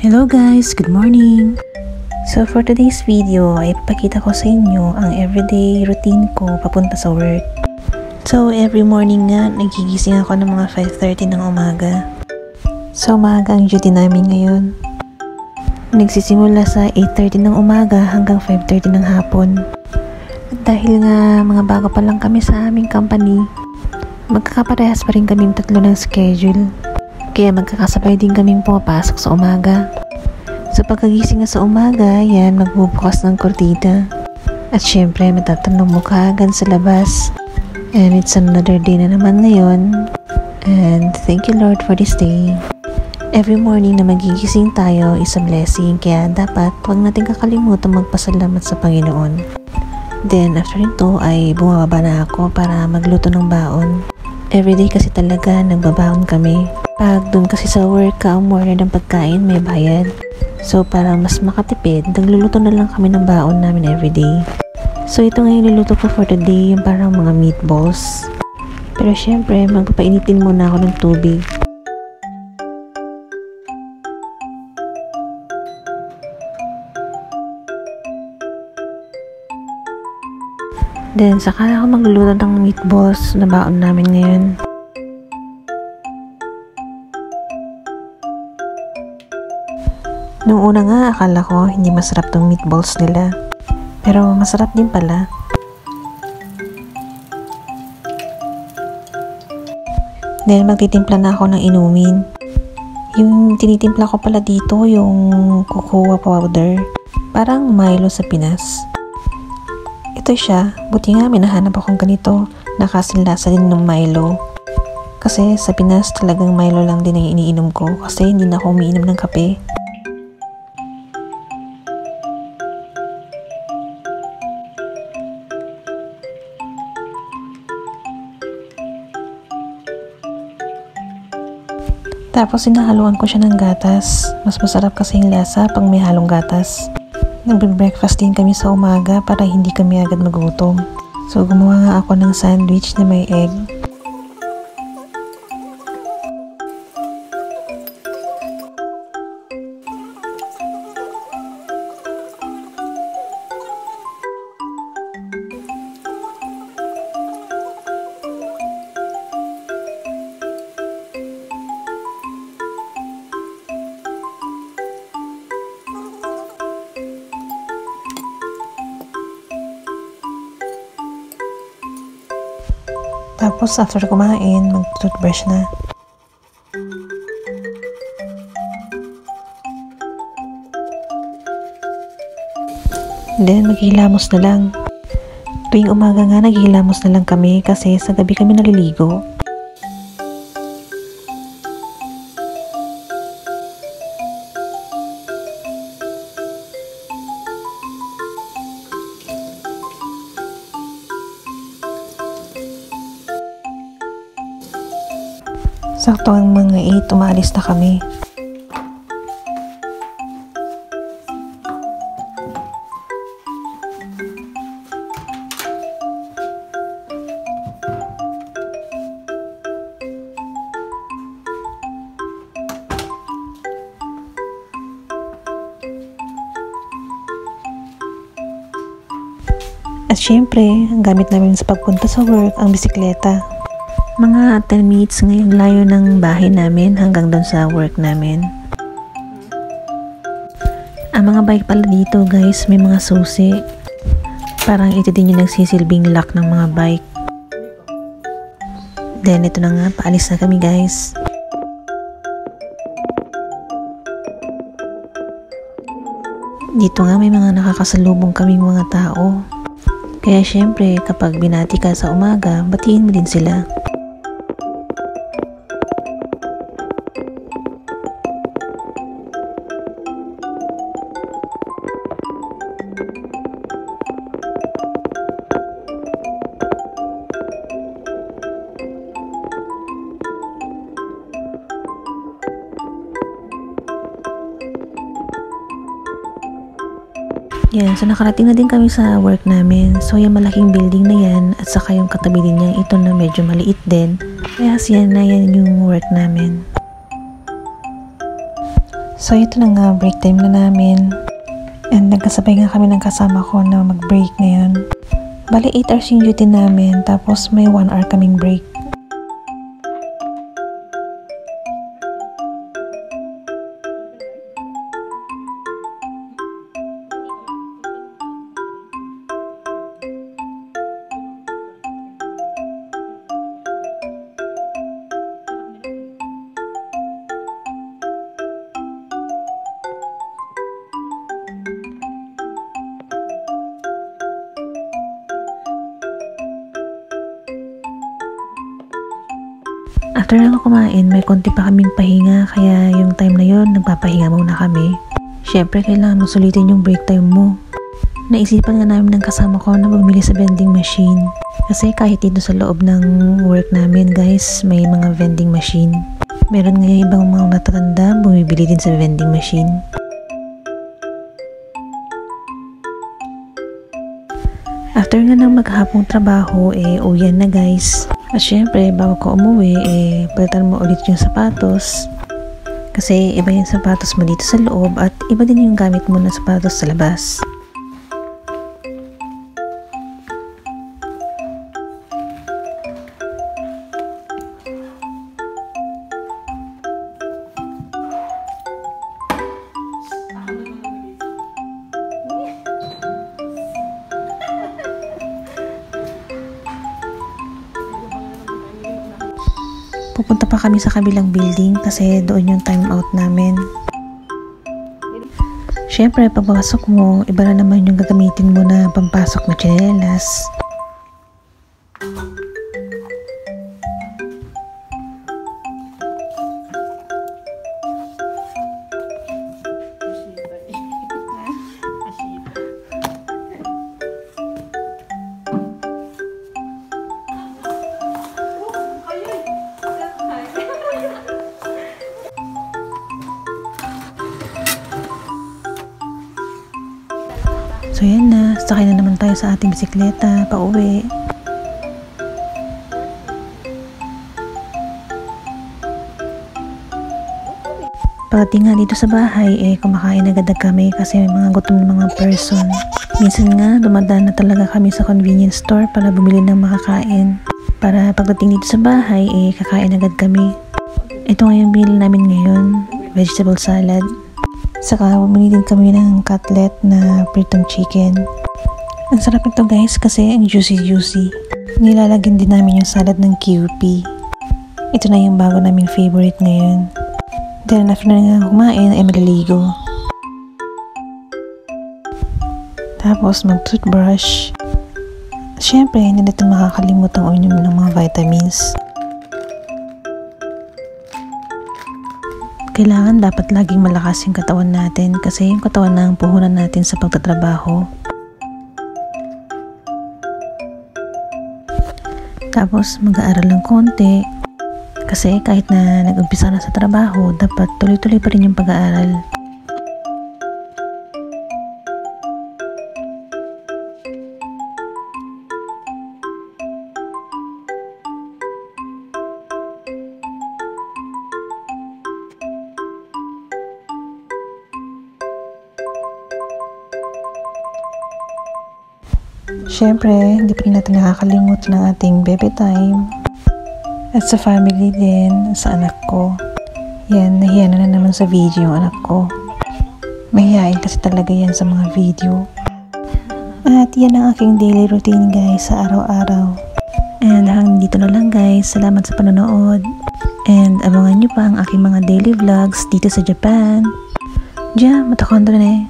Hello guys, good morning! So for today's video ay ipapakita ko sa inyo ang everyday routine ko papunta sa work. So every morning nga, nagigising ako ng mga 5:30 ng umaga. So umaga ang duty namin ngayon. Nagsisimula sa 8:30 ng umaga hanggang 5:30 ng hapon. At dahil nga mga bago pa lang kami sa aming company, magkakaparehas pa rin kaming tatlo ng schedule. Kaya magkakasabay din kaming pumapasok sa umaga. So pagkagising nga sa umaga, yan, magbubukas ng kortina. At syempre, matatanong mo kaagad sa labas. And it's another day na naman ngayon. And thank you Lord for this day. Every morning na magigising tayo is a blessing. Kaya dapat huwag natin kakalimutan magpasalamat sa Panginoon. Then after nito ay bumababa na ako para magluto ng baon. Everyday kasi talaga nagbabaon kami. Pag doon kasi sa work ka ang order ng pagkain, may bayad. So para mas makatipid, nagluluto na lang kami ng baon namin everyday. So ito nga yung luluto ko for today, yung parang mga meatballs. Pero syempre, magpapainitin muna ako ng tubig. Then saka ako magluluto ng meatballs na baon namin ngayon. Nung una nga, akala ko hindi masarap tong meatballs nila. Pero masarap din pala. Then magtitimpla na ako ng inumin. Yung tinitimpla ko pala dito, yung cocoa powder. Parang Milo sa Pinas. Ito siya, buti nga may nahanap akong ganito. Nakasinlasa din ng Milo. Kasi sa Pinas talagang Milo lang din ang iniinom ko kasi hindi na ako umiinom ng kape. Tapos sinahaluan ko siya ng gatas. Mas masarap kasi yung lasa pag may halong gatas. Nagbe-breakfast din kami sa umaga para hindi kami agad magutom. So gumawa nga ako ng sandwich na may egg. Tapos after kumain, mag-toothbrush na. Then maghihilamos na lang. Tuwing umaga nga naghihilamos na lang kami kasi sa gabi kami naliligo. Sakto ang mga 8, umalis na kami. At syempre, ang gamit namin sa pagpunta sa work, ang bisikleta. Mga 10 minutes ngayong layo ng bahay namin hanggang doon sa work namin. Ang mga bike pala dito guys, may mga susi. Parang ito din yung nagsisilbing lock ng mga bike. Then ito na nga, paalis na kami guys. Dito nga may mga nakakasalubong kaming mga tao. Kaya syempre kapag binati ka sa umaga, batiin mo din sila. Yan, so nakarating na din kami sa work namin. So yung malaking building na yan at saka yung katabi din niya, ito na medyo maliit din. Kaya yan na yan yung work namin. So ito na nga, break time na namin. And nagkasabay nga kami ng kasama ko na mag-break ngayon. Bali 8 hours yung duty namin, tapos may 1 hour kaming break. After lang kumain, may konti pa kaming pahinga, kaya yung time na yon nagpapahinga muna kami. Syempre, kailangan mo sulitin yung break time mo. Naisipan nga namin ng kasama ko na bumili sa vending machine. Kasi kahit dito sa loob ng work namin guys, may mga vending machine. Meron nga ibang mga matatanda, bumibili din sa vending machine. After nga ng maghapong trabaho, uwian na guys. At syempre, bago ko umuwi, palitan mo ulit yung sapatos. Kasi iba yung sapatos mo dito sa loob at iba din yung gamit mo na sapatos sa labas. Pupunta pa kami sa kabilang building kasi doon yung time out namin. Syempre, pagpasok mo, iba na naman yung gagamitin mo na pampasok na tsinelas. So yan na, sakay na naman tayo sa ating bisikleta, pauwi. Pagdating nga dito sa bahay, kumakain agad kami kasi may mga gutom na mga person. Minsan nga, dumadaan na talaga kami sa convenience store para bumili ng makakain. Para pagdating dito sa bahay, kakain agad kami. Ito nga yung binili namin ngayon, vegetable salad. Saka bumili din kami ng cutlet na pritong chicken. Ang sarap ito guys kasi ang juicy. Nilalagyan din namin yung salad ng QP. Ito na yung bago naming favorite ngayon. Then after na nga kumain ay maliligo. Tapos mag-toothbrush. Siyempre, hindi natin makakalimutan uminom ng mga vitamins. Kailangan dapat laging malakas yung katawan natin kasi yung katawan na ang puhunan natin sa pagtatrabaho. Tapos mag-aaral ng konti kasi kahit na nag-umpisa na sa trabaho, dapat tuloy-tuloy pa rin yung pag-aaral. Siyempre, hindi pa rin natin nakakalimutan ng ating baby time. At sa family din, sa anak ko. Yan, nahiya na naman sa video yung anak ko. Mahihain kasi talaga yan sa mga video. At yan ang aking daily routine guys sa araw-araw. And hanggang dito na lang guys. Salamat sa panonood. And abangan nyo pa ang aking mga daily vlogs dito sa Japan. Diyan, matakonto na eh.